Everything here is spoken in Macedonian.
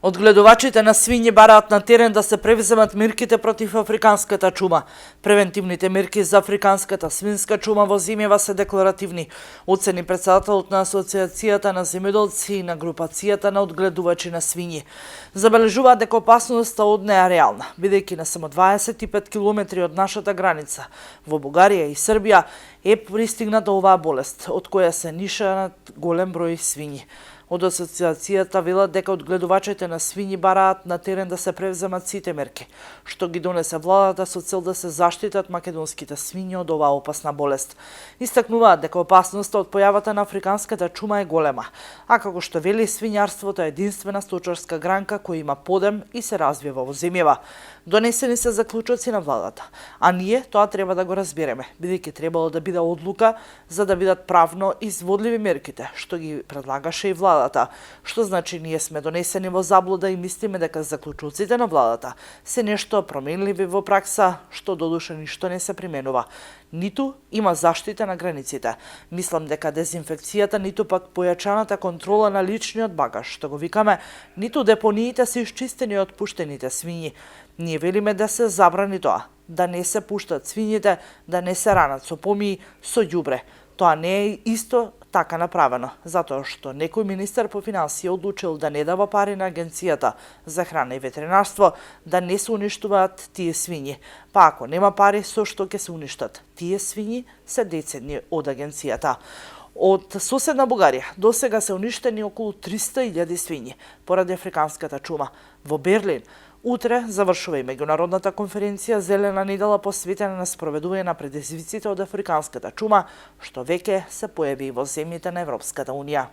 Одгледувачите на свињи бараат на терен да се превземат мерките против африканската чума. Превентивните мерки за африканската свинска чума во Земјава се декларативни, оцени председателот на Асоциацијата на земјоделци и на групацијата на одгледувачи на свињи. Забележуваат дека опасноста од неа реална, бидејќи на само 25 километри од нашата граница во Бугарија и Србија е пристигната оваа болест, од која се нишанат голем број свињи. Од асоциацијата велат дека одгледувачите на свињи бараат на терен да се превземат сите мерки, што ги донесе владата со цел да се заштитат македонските свињи од оваа опасна болест. Истакнуваат дека опасноста од појавата на африканската чума е голема, а како што вели свињарството е единствена сточарска гранка која има подем и се развива во земјава. Донесени се заклучоци на владата, а ние тоа треба да го разбереме, бидејќи требало да биде одлука за да бидат правно изводливи мерките, што ги предлагаше и владата, што значи ние сме донесени во заблуда и мислиме дека заклучоците на владата се нешто променливи во пракса, што додуша ништо не се применува. Ниту има заштита на границите. Мислам дека дезинфекцијата, ниту пак појачаната контрола на личниот багаж, што го викаме, ниту депониите се исчистени од пуштените свињи. Ние велиме да се забрани тоа, да не се пуштат свињите, да не се ранат со помии, со ѓубре. Тоа не е исто така направено, затоа што некој министер по финансии одлучил да не дава пари на Агенцијата за храна и ветеринарство да не се уништуваат тие свињи. Па ако нема пари, со што ќе се уништат? Тие свињи се деценни од Агенцијата. Од соседна Бугарија до сега се уништени околу 300.000 свињи поради африканската чума. Во Берлин утре завршува и меѓународната конференција Зелена недела посветена на спроведување на предизвиците од африканската чума, што веќе се појави во земјите на Европската унија.